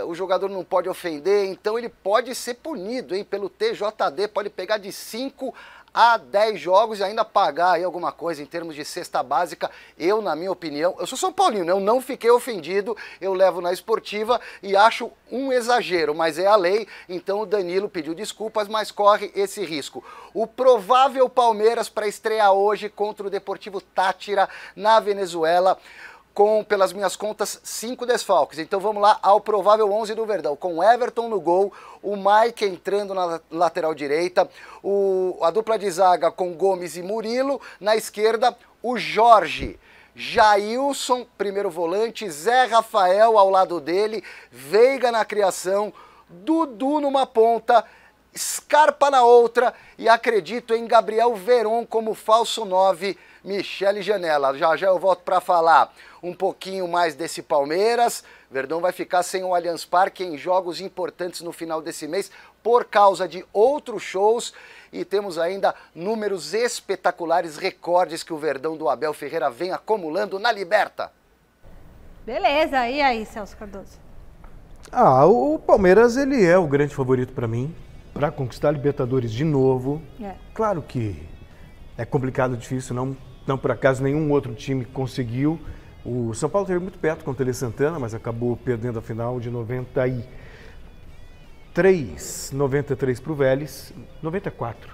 O jogador não pode ofender, então ele pode ser punido, hein? Pelo TJD, pode pegar de 5 a 10 jogos e ainda pagar aí alguma coisa em termos de cesta básica. Eu, na minha opinião, eu sou São Paulino, né? Eu não fiquei ofendido, eu levo na esportiva e acho um exagero, mas é a lei, então o Danilo pediu desculpas, mas corre esse risco. O provável Palmeiras para estrear hoje contra o Deportivo Táchira na Venezuela, com, pelas minhas contas, 5 desfalques. Então vamos lá ao provável 11 do Verdão, com Everton no gol, o Mike entrando na lateral direita, a dupla de zaga com Gomes e Murilo, na esquerda o Jorge, Jailson, primeiro volante, Zé Rafael ao lado dele, Veiga na criação, Dudu numa ponta, Scarpa na outra e acredito em Gabriel Veron como falso 9, Michele Janela. Já eu volto para falar um pouquinho mais desse Palmeiras. Verdão vai ficar sem o Allianz Parque em jogos importantes no final desse mês por causa de outros shows e temos ainda números espetaculares, recordes que o Verdão do Abel Ferreira vem acumulando na Liberta. Beleza, e aí, Celso Cardoso? O Palmeiras, ele é o grande favorito para mim, para conquistar a Libertadores de novo. Claro que é complicado, difícil, não por acaso nenhum outro time conseguiu. O São Paulo esteve muito perto com o Tele Santana, mas acabou perdendo a final de 93 para o Vélez, 94.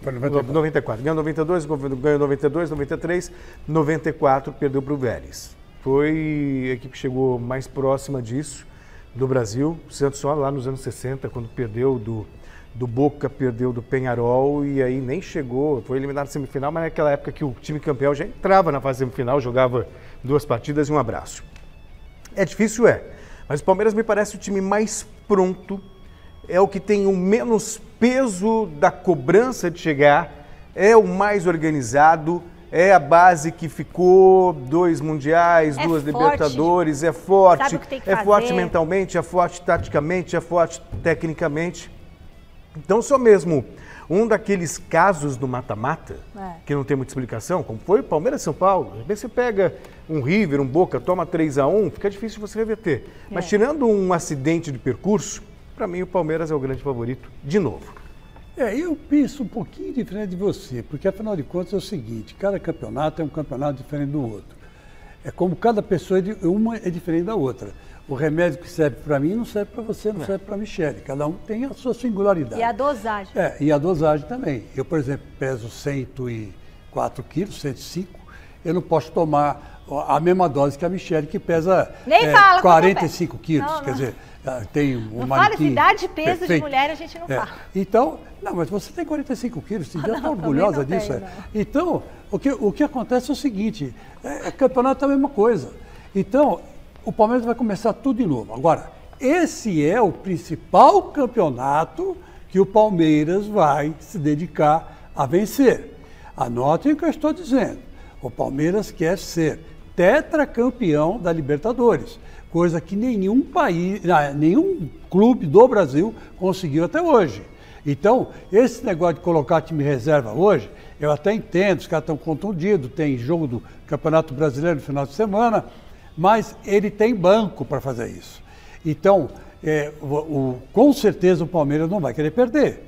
Foi 94. Ganhou 92, ganhou 92, 93, 94, perdeu para o Vélez. Foi a equipe que chegou mais próxima disso do Brasil. O Santos só lá nos anos 60, quando perdeu do Boca, perdeu do Peñarol e aí nem chegou, foi eliminado na semifinal, mas naquela época que o time campeão já entrava na fase semifinal, jogava 2 partidas e um abraço. É difícil, mas o Palmeiras me parece o time mais pronto, é o que tem o menos peso da cobrança de chegar, é o mais organizado, é a base que ficou 2 mundiais, 2 Libertadores, é forte, sabe o que tem que é fazer. Forte mentalmente, é forte taticamente, é forte tecnicamente. Então, só mesmo um daqueles casos do mata-mata, que não tem muita explicação, como foi o Palmeiras e São Paulo. Às vezes você pega um River, um Boca, toma 3-1, fica difícil você reverter. Mas tirando um acidente de percurso, para mim o Palmeiras é o grande favorito de novo. Eu penso um pouquinho diferente de você, porque afinal de contas é o seguinte, cada campeonato é um campeonato diferente do outro. É como cada pessoa, uma é diferente da outra. O remédio que serve para mim não serve para você, não serve para a Michele. Cada um tem a sua singularidade. E a dosagem. E a dosagem também. Eu, por exemplo, peso 104 quilos, 105. Eu não posso tomar a mesma dose que a Michele, que pesa 45 quilos. Não. Quer dizer, tem um não manequim fala de idade e peso perfeito. De mulher, a gente não fala. Então, mas você tem 45 quilos, você já está orgulhosa disso. Então, o que acontece é o seguinte, campeonato é a mesma coisa. Então, o Palmeiras vai começar tudo de novo. Agora, esse é o principal campeonato que o Palmeiras vai se dedicar a vencer. Anotem o que eu estou dizendo. O Palmeiras quer ser tetracampeão da Libertadores, coisa que nenhum clube do Brasil conseguiu até hoje. Então, esse negócio de colocar time reserva hoje, eu até entendo, os caras estão contundidos, tem jogo do Campeonato Brasileiro no final de semana, mas ele tem banco para fazer isso. Então, com certeza o Palmeiras não vai querer perder.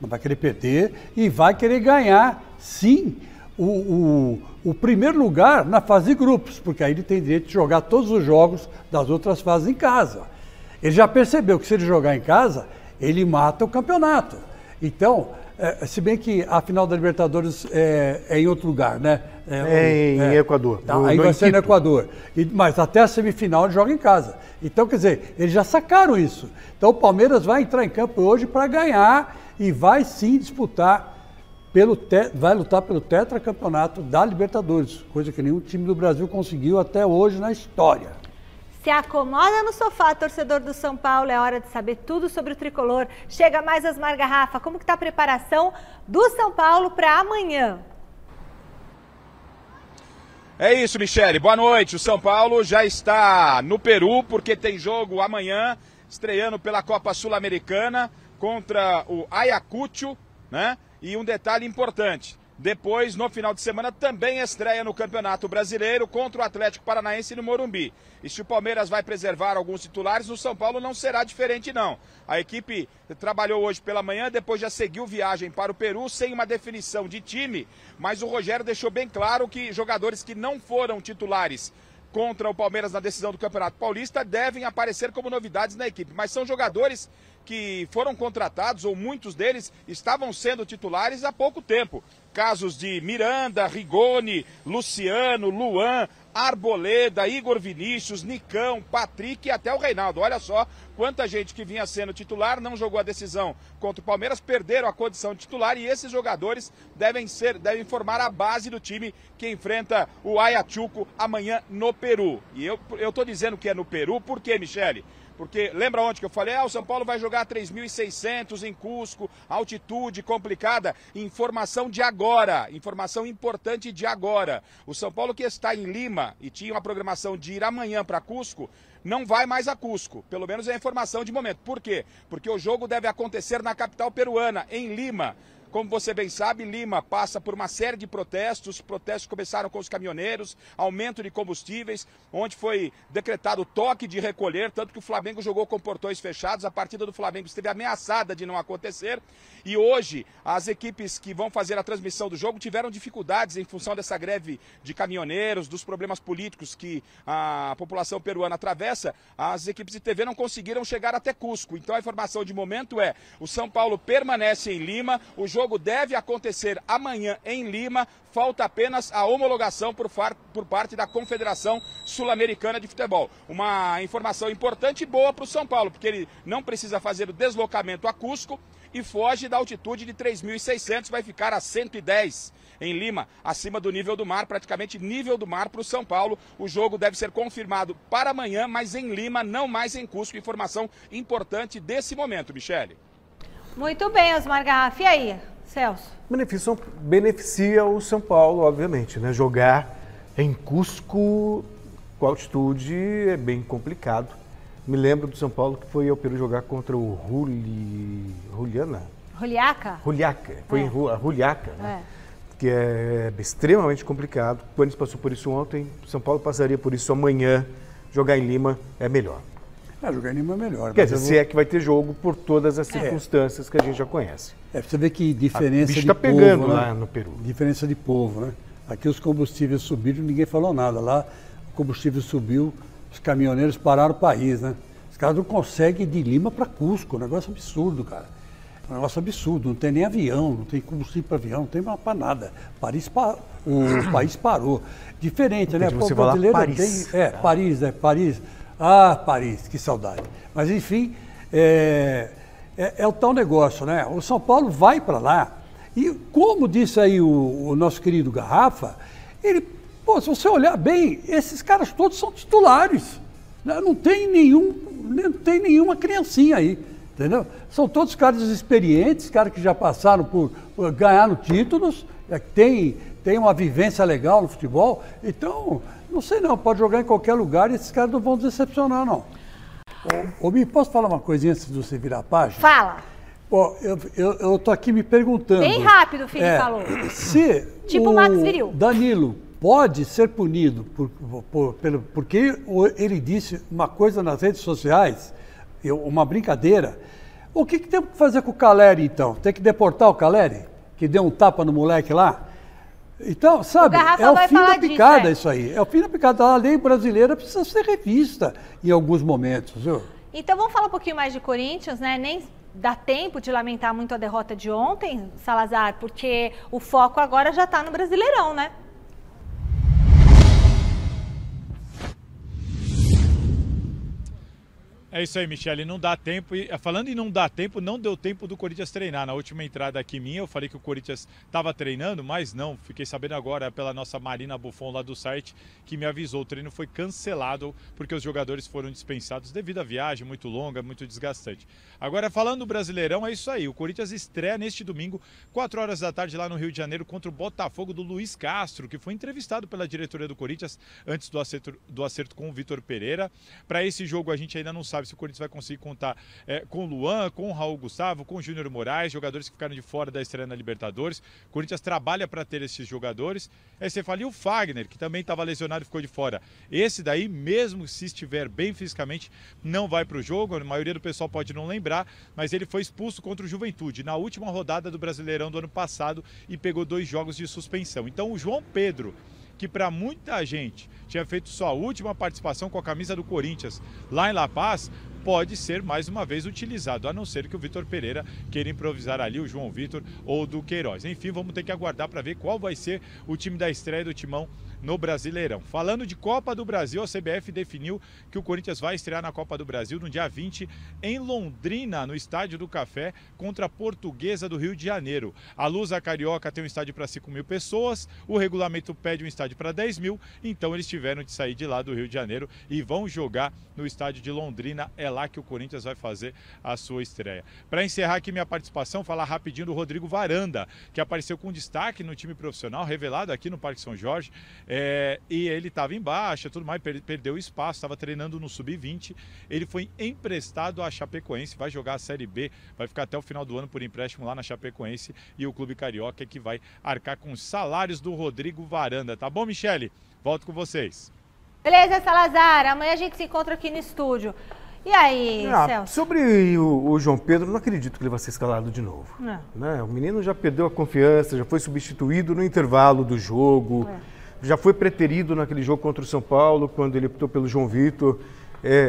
Não vai querer perder e vai querer ganhar, sim, o primeiro lugar na fase de grupos, porque aí ele tem direito de jogar todos os jogos das outras fases em casa. Ele já percebeu que se ele jogar em casa, ele mata o campeonato. Então, se bem que a final da Libertadores é em outro lugar, né? em Equador. Aí vai ser no Equador. Mas até a semifinal ele joga em casa. Então, quer dizer, eles já sacaram isso. Então o Palmeiras vai entrar em campo hoje para ganhar e vai sim disputar, vai lutar pelo tetracampeonato da Libertadores, coisa que nenhum time do Brasil conseguiu até hoje na história. Se acomoda no sofá, torcedor do São Paulo, é hora de saber tudo sobre o tricolor. Chega mais Osmar Garrafa, como que tá a preparação do São Paulo para amanhã? É isso, Michele. Boa noite. O São Paulo já está no Peru, porque tem jogo amanhã, estreando pela Copa Sul-Americana contra o Ayacucho, né? E um detalhe importante. Depois, no final de semana, também estreia no Campeonato Brasileiro contra o Atlético Paranaense no Morumbi. E se o Palmeiras vai preservar alguns titulares, no São Paulo não será diferente, não. A equipe trabalhou hoje pela manhã, depois já seguiu viagem para o Peru, sem uma definição de time, mas o Rogério deixou bem claro que jogadores que não foram titulares contra o Palmeiras na decisão do Campeonato Paulista devem aparecer como novidades na equipe. Mas são jogadores que foram contratados, ou muitos deles estavam sendo titulares há pouco tempo. Casos de Miranda, Rigoni, Luciano, Luan, Arboleda, Igor Vinícius, Nicão, Patrick e até o Reinaldo. Olha só quanta gente que vinha sendo titular, não jogou a decisão contra o Palmeiras, perderam a condição de titular e esses jogadores devem formar a base do time que enfrenta o Ayacucho amanhã no Peru. E eu tô dizendo que é no Peru, por quê, Michele? Porque lembra ontem que eu falei, o São Paulo vai jogar 3.600 em Cusco, altitude complicada. Informação de agora, informação importante de agora. O São Paulo que está em Lima e tinha uma programação de ir amanhã para Cusco, não vai mais a Cusco, pelo menos é a informação de momento. Por quê? Porque o jogo deve acontecer na capital peruana, em Lima. Como você bem sabe, Lima passa por uma série de protestos. Os protestos começaram com os caminhoneiros, aumento de combustíveis, onde foi decretado toque de recolher, tanto que o Flamengo jogou com portões fechados. A partida do Flamengo esteve ameaçada de não acontecer. E hoje, as equipes que vão fazer a transmissão do jogo tiveram dificuldades em função dessa greve de caminhoneiros, dos problemas políticos que a população peruana atravessa. As equipes de TV não conseguiram chegar até Cusco. Então a informação de momento é, o São Paulo permanece em Lima, o jogo deve acontecer amanhã em Lima, falta apenas a homologação por parte da Confederação Sul-Americana de Futebol. Uma informação importante e boa para o São Paulo, porque ele não precisa fazer o deslocamento a Cusco e foge da altitude de 3.600, vai ficar a 110 em Lima, acima do nível do mar, praticamente nível do mar para o São Paulo. O jogo deve ser confirmado para amanhã, mas em Lima, não mais em Cusco. Informação importante desse momento, Michele. Muito bem, Osmar Garrafa. E aí, Celso? Beneficia o São Paulo, obviamente, né? Jogar em Cusco com altitude é bem complicado. Me lembro do São Paulo que foi ao Peru jogar contra o Juliaca? Foi em Juliaca, né? Que é extremamente complicado. O Corinthians passou por isso ontem, o São Paulo passaria por isso amanhã. Jogar em Lima é melhor. Jogar em Lima é melhor. Quer dizer, se é que vai ter jogo por todas as circunstâncias que a gente já conhece. Você vê que diferença de está povo, pegando né? lá no Peru. Diferença de povo, né? Aqui os combustíveis subiram, ninguém falou nada. Lá o combustível subiu, os caminhoneiros pararam o país, né? Os caras não conseguem ir de Lima para Cusco, um negócio absurdo, cara. Um negócio absurdo, não tem nem avião, não tem combustível para avião, não tem para nada. O país parou. Diferente, né? O povo brasileiro Paris. Paris, né? Paris. Ah, Paris, que saudade. Mas, enfim, é o tal negócio, né? O São Paulo vai para lá e, como disse aí o nosso querido Garrafa, se você olhar bem, esses caras todos são titulares. Né? Não tem nenhuma criancinha aí, entendeu? São todos caras experientes, caras que já passaram por ganharam títulos, tem uma vivência legal no futebol, então... Não sei não, pode jogar em qualquer lugar e esses caras não vão decepcionar, não. Mi, posso falar uma coisinha antes de você virar a página? Fala. Eu tô aqui me perguntando... Bem rápido o Felipe falou. Se tipo o Max Viril. Danilo pode ser punido porque ele disse uma coisa nas redes sociais, uma brincadeira. O que temos que fazer com o Caleri, então? Tem que deportar o Caleri? Que deu um tapa no moleque lá? Então, sabe, é o fim da picada isso aí. É o fim da picada. A lei brasileira precisa ser revista em alguns momentos, viu? Então vamos falar um pouquinho mais de Corinthians, né? Nem dá tempo de lamentar muito a derrota de ontem, Salazar, porque o foco agora já está no Brasileirão, né? É isso aí, Michele, não dá tempo. E falando em não dar tempo, não deu tempo do Corinthians treinar. Na última entrada aqui minha, eu falei que o Corinthians estava treinando, mas não. Fiquei sabendo agora pela nossa Marina Buffon lá do site, que me avisou. O treino foi cancelado porque os jogadores foram dispensados devido à viagem muito longa, muito desgastante. Agora, falando do Brasileirão, é isso aí. O Corinthians estreia neste domingo, 4 horas da tarde, lá no Rio de Janeiro, contra o Botafogo do Luiz Castro, que foi entrevistado pela diretoria do Corinthians antes do acerto com o Vitor Pereira. Para esse jogo, a gente ainda não sabe se o Corinthians vai conseguir contar com o Luan, com o Raul Gustavo, com o Júnior Moraes, jogadores que ficaram de fora da estreia na Libertadores. O Corinthians trabalha para ter esses jogadores. Aí você fala, e o Fagner, que também estava lesionado e ficou de fora. Esse daí, mesmo se estiver bem fisicamente, não vai para o jogo. A maioria do pessoal pode não lembrar, mas ele foi expulso contra o Juventude na última rodada do Brasileirão do ano passado e pegou 2 jogos de suspensão. Então o João Pedro, que para muita gente tinha feito sua última participação com a camisa do Corinthians lá em La Paz, pode ser mais uma vez utilizado, a não ser que o Vitor Pereira queira improvisar ali o João Vitor ou o Duqueiroz. Enfim, vamos ter que aguardar para ver qual vai ser o time da estreia do Timão no Brasileirão. Falando de Copa do Brasil, a CBF definiu que o Corinthians vai estrear na Copa do Brasil no dia 20 em Londrina, no Estádio do Café, contra a Portuguesa do Rio de Janeiro. A Lusa Carioca tem um estádio para 5.000 pessoas, o regulamento pede um estádio para 10.000, então eles tiveram de sair de lá do Rio de Janeiro e vão jogar no estádio de Londrina. É lá que o Corinthians vai fazer a sua estreia. Para encerrar aqui minha participação, falar rapidinho do Rodrigo Varanda, que apareceu com destaque no time profissional, revelado aqui no Parque São Jorge. E ele estava em baixa, tudo mais, perdeu espaço, estava treinando no Sub-20. Ele foi emprestado à Chapecoense, vai jogar a Série B, vai ficar até o final do ano por empréstimo lá na Chapecoense, e o Clube Carioca é que vai arcar com os salários do Rodrigo Varanda. Tá bom, Michele? Volto com vocês. Beleza, Salazar, amanhã a gente se encontra aqui no estúdio. E aí, Celso? Sobre o João Pedro, não acredito que ele vai ser escalado de novo. Não. Né? O menino já perdeu a confiança, já foi substituído no intervalo do jogo. Já foi preterido naquele jogo contra o São Paulo, quando ele optou pelo João Vitor.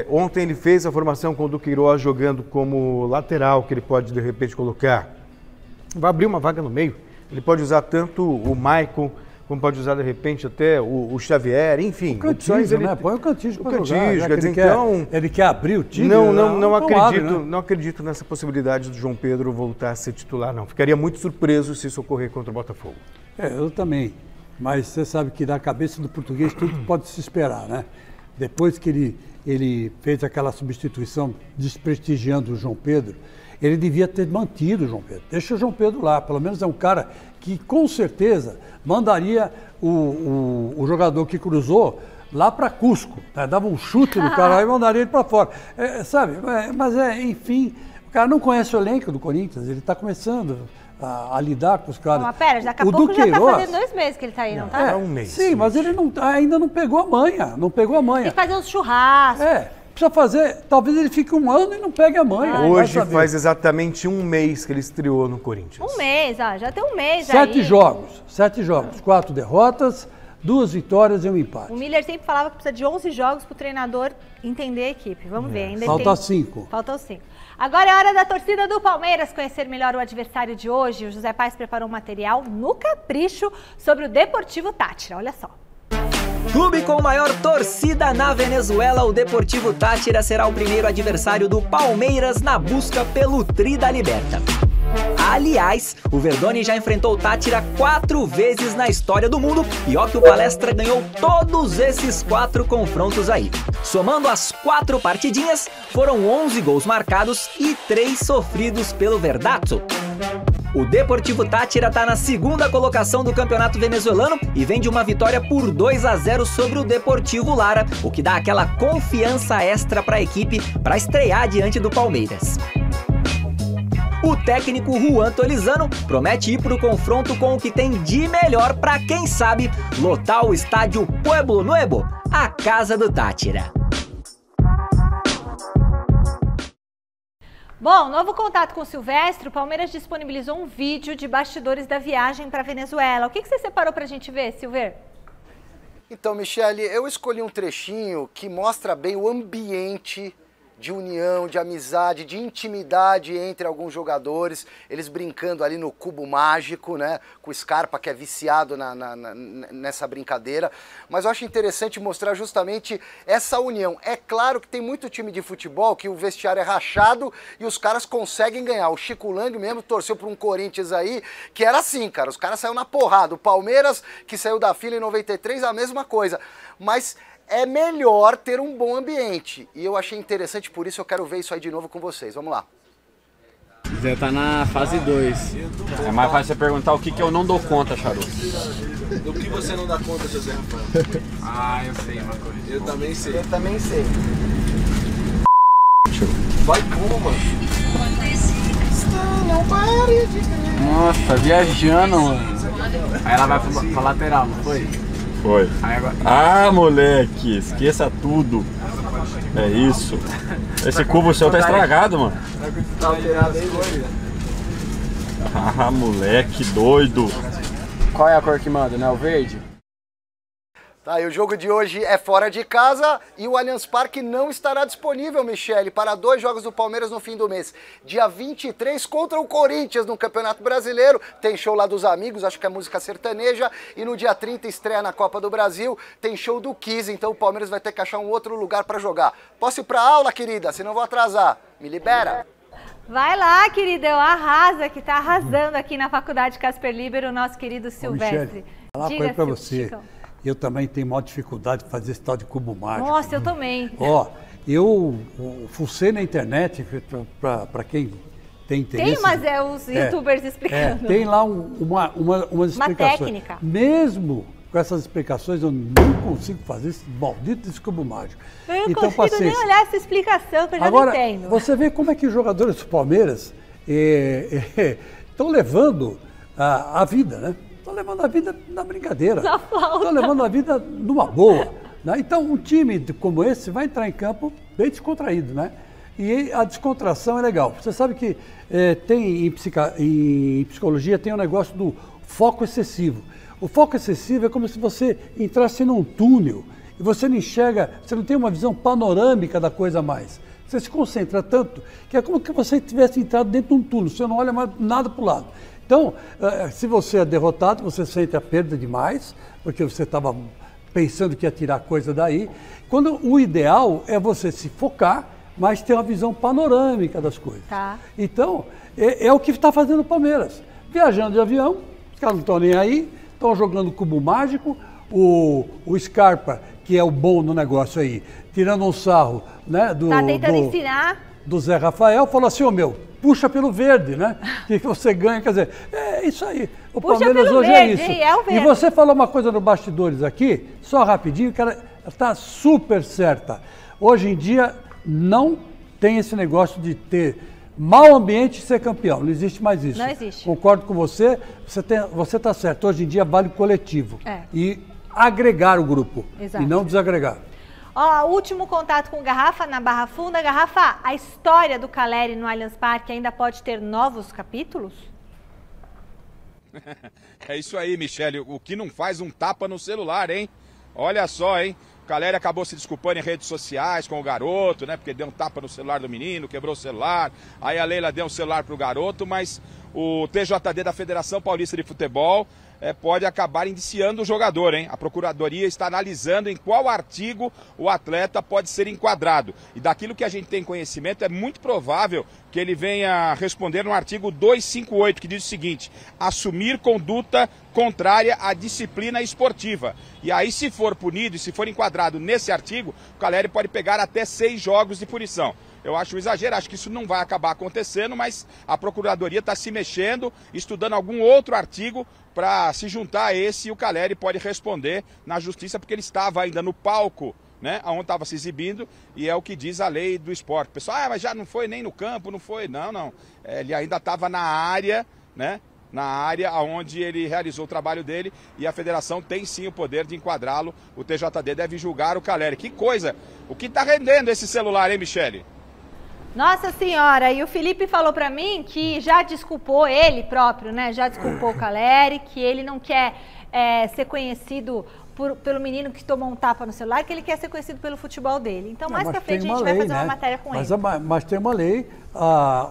Ontem ele fez a formação com o Duqueiroz jogando como lateral, que ele pode, de repente, colocar. Vai abrir uma vaga no meio. Ele pode usar tanto o Maicon, como pode usar, de repente, até o Xavier, enfim. O Cantígio, né? Põe o Cantígio para jogar. Quer dizer, então, ele quer abrir o time? Não acredito nessa possibilidade do João Pedro voltar a ser titular, não. Ficaria muito surpreso se isso ocorrer contra o Botafogo. Eu também. Mas você sabe que na cabeça do português tudo pode se esperar, né? Depois que ele fez aquela substituição desprestigiando o João Pedro, ele devia ter mantido o João Pedro. Deixa o João Pedro lá, pelo menos é um cara que com certeza mandaria o jogador que cruzou lá para Cusco, né? Dava um chute no cara e mandaria ele para fora. Enfim, o cara não conhece o elenco do Corinthians, ele está começando a lidar com os caras. Mas pera, daqui a pouco já está fazendo 2 meses que ele está aí, não está? Um mês. Sim, mas ele ainda não pegou a manha, Tem que fazer uns churrascos. Precisa fazer, talvez ele fique 1 ano e não pegue a manha. Hoje faz exatamente 1 mês que ele estreou no Corinthians. 1 mês, já tem 1 mês 7 jogos, 4 derrotas, 2 vitórias e 1 empate. O Miller sempre falava que precisa de 11 jogos para o treinador entender a equipe. Vamos ver, ainda Faltam 5. Faltam 5. Agora é hora da torcida do Palmeiras conhecer melhor o adversário de hoje. O José Paes preparou um material no capricho sobre o Deportivo Táchira. Olha só. Clube com maior torcida na Venezuela, o Deportivo Táchira será o primeiro adversário do Palmeiras na busca pelo Tri da Liberta. Aliás, o Verdoni já enfrentou o Táchira 4 vezes na história do mundo e ó que o Palestra ganhou todos esses 4 confrontos aí. Somando as 4 partidinhas, foram 11 gols marcados e 3 sofridos pelo Verdazo. O Deportivo Táchira está na 2ª colocação do campeonato venezuelano e vem de uma vitória por 2-0 sobre o Deportivo Lara, o que dá aquela confiança extra para a equipe para estrear diante do Palmeiras. O técnico Juan Tolizano promete ir para o confronto com o que tem de melhor para, quem sabe, lotar o estádio Pueblo Nuevo, a casa do Táchira. Bom, novo contato com o Silvestre, o Palmeiras disponibilizou um vídeo de bastidores da viagem para a Venezuela. O que você separou para a gente ver, Silver? Então, Michele, eu escolhi um trechinho que mostra bem o ambiente de união, de amizade, de intimidade entre alguns jogadores, eles brincando ali no cubo mágico, né? Com o Scarpa, que é viciado nessa brincadeira. Mas eu acho interessante mostrar justamente essa união. É claro que tem muito time de futebol que o vestiário é rachado e os caras conseguem ganhar. O Chico Lang mesmo torceu para um Corinthians aí, que era assim, cara, os caras saíram na porrada. O Palmeiras, que saiu da fila em 93, a mesma coisa. Mas é melhor ter um bom ambiente. E eu achei interessante, por isso eu quero ver isso aí de novo com vocês. Vamos lá. Zé tá na fase 2. É mais fácil você perguntar o que eu não dou conta, Charuto. Do que você não dá conta, José Rafael? Ah, eu sei uma coisa. Eu também sei. Eu também sei. Vai como, mano? Não pare de crer. Nossa, viajando, mano. Aí ela vai pra lateral, não foi? Foi. Agora... Ah, moleque, esqueça tudo. É isso. Esse cubo seu tá estragado, mano. Tá alterado aí, Ah, moleque doido. Qual é a cor que manda, né? O verde? Tá, e o jogo de hoje é fora de casa e o Allianz Parque não estará disponível, Michele, para 2 jogos do Palmeiras no fim do mês. Dia 23 contra o Corinthians no Campeonato Brasileiro, tem show lá dos amigos, acho que é música sertaneja, e no dia 30 estreia na Copa do Brasil, tem show do Kiss, então o Palmeiras vai ter que achar um outro lugar para jogar. Posso ir para aula, querida? Senão vou atrasar. Me libera. Vai lá, querida, eu arrasa, que tá arrasando aqui na Faculdade Casper Libero, o nosso querido Silvestre. Falar uma coisa para você. Eu também tenho maior dificuldade de fazer esse tal de cubo mágico. Nossa, eu também. Ó, eu fucei na internet, para quem tem interesse. Tem, mas é os youtubers explicando. Tem lá umas explicações. Uma técnica. Mesmo com essas explicações, eu não consigo fazer esse maldito desse cubo mágico. Eu não consigo nem olhar essa explicação, que eu já não entendo. Você vê como é que os jogadores do Palmeiras estão levando a vida, né? Estão levando a vida na brincadeira. Estão levando a vida numa boa. Né? Então, um time como esse vai entrar em campo bem descontraído, né? E a descontração é legal. Você sabe que tem em psicologia tem um negócio do foco excessivo. O foco excessivo é como se você entrasse num túnel e você não enxerga, você não tem uma visão panorâmica da coisa mais. Você se concentra tanto que é como se você tivesse entrado dentro de um túnel, você não olha mais nada para o lado. Então, se você é derrotado, você sente a perda demais, porque você estava pensando que ia tirar coisa daí. Quando o ideal é você se focar, mas ter uma visão panorâmica das coisas. Tá. Então, é o que está fazendo o Palmeiras. Viajando de avião, os caras não estão nem aí, estão jogando cubo mágico, o Scarpa, que é o bom no negócio aí, tirando um sarro, né, tá tentando ensinar. Do Zé Rafael, falou assim, puxa pelo verde, né? Que você ganha, quer dizer, é isso aí. O puxa Palmeiras pelo hoje verde, é isso. É o verde. E você falou uma coisa no bastidores aqui, só rapidinho, que ela está super certa. Hoje em dia não tem esse negócio de ter mau ambiente e ser campeão. Não existe mais isso. Não existe. Concordo com você, você está certo. Hoje em dia vale coletivo. E agregar o grupo. Exato. E não desagregar. Ó, último contato com o Garrafa na Barra Funda. Garrafa, a história do Caleri no Allianz Parque ainda pode ter novos capítulos? É isso aí, Michele. O que não faz um tapa no celular, hein? Olha só, hein? O Caleri acabou se desculpando em redes sociais com o garoto, né? Porque deu um tapa no celular do menino, quebrou o celular. Aí a Leila deu um celular pro garoto, mas o TJD da Federação Paulista de Futebol pode acabar indiciando o jogador, hein? A Procuradoria está analisando em qual artigo o atleta pode ser enquadrado. E daquilo que a gente tem conhecimento, é muito provável que ele venha responder no artigo 258, que diz o seguinte: assumir conduta contrária à disciplina esportiva. E aí, se for punido e se for enquadrado nesse artigo, o Caleri pode pegar até 6 jogos de punição. Eu acho um exagero, acho que isso não vai acabar acontecendo, mas a Procuradoria está se mexendo, estudando algum outro artigo para se juntar a esse, e o Caleri pode responder na Justiça, porque ele estava ainda no palco, né, onde estava se exibindo, e é o que diz a lei do esporte. O pessoal, mas já não foi nem no campo, não foi, não. Ele ainda estava na área, né, na área onde ele realizou o trabalho dele, e a federação tem sim o poder de enquadrá-lo. O TJD deve julgar o Caleri. Que coisa! O que está rendendo esse celular, hein, Michele? Nossa Senhora, e o Felipe falou pra mim que já desculpou ele próprio, né? Já desculpou o Caleri, que ele não quer ser conhecido pelo menino que tomou um tapa no celular, que ele quer ser conhecido pelo futebol dele. Então, mais pra frente, a gente vai fazer uma matéria com ele. Mas tem uma lei, a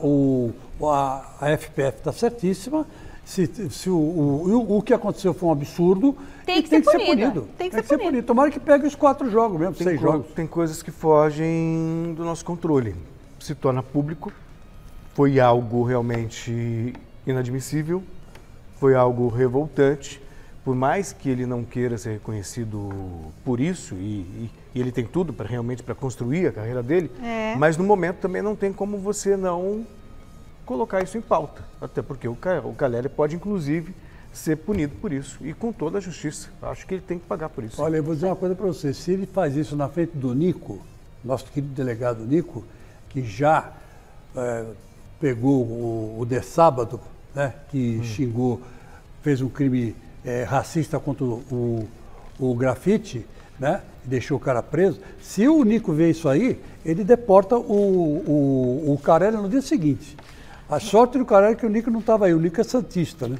FPF está certíssima. Se o que aconteceu foi um absurdo, tem que ser punido. Tem que ser punido. Tomara que pegue os 4 jogos mesmo, 6 jogos. Tem coisas que fogem do nosso controle. Se torna público, foi algo realmente inadmissível, foi algo revoltante. Por mais que ele não queira ser reconhecido por isso, e ele tem tudo para realmente para construir a carreira dele, mas no momento também não tem como você não colocar isso em pauta. Até porque o Caleri pode, inclusive, ser punido por isso. E com toda a justiça. Acho que ele tem que pagar por isso. Olha, eu vou dizer uma coisa para você. Se ele faz isso na frente do Nico, nosso querido delegado Nico, que já pegou o de sábado, né, que xingou, fez um crime racista contra o grafite, né, e deixou o cara preso. Se o Nico vê isso aí, ele deporta o Carelli no dia seguinte. A sorte do Carelli é que o Nico não estava aí. O Nico é santista, né?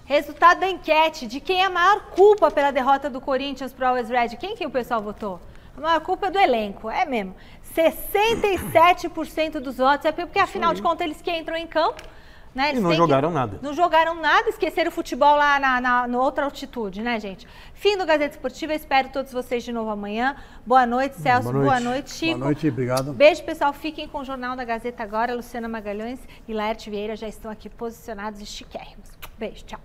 Resultado da enquete de quem é a maior culpa pela derrota do Corinthians para o Always Red. Quem que o pessoal votou? A maior culpa é do elenco, é mesmo. 67% dos votos é porque, afinal de contas, eles que entram em campo, né? Eles não jogaram nada. Não jogaram nada, esqueceram o futebol lá na outra altitude, né, gente? Fim do Gazeta Esportiva, eu espero todos vocês de novo amanhã. Boa noite, Celso. Boa noite, Chico. Boa noite, obrigado. Beijo, pessoal. Fiquem com o Jornal da Gazeta agora. Luciana Magalhães e Laerte Vieira já estão aqui posicionados e chiquérrimos. Beijo, tchau.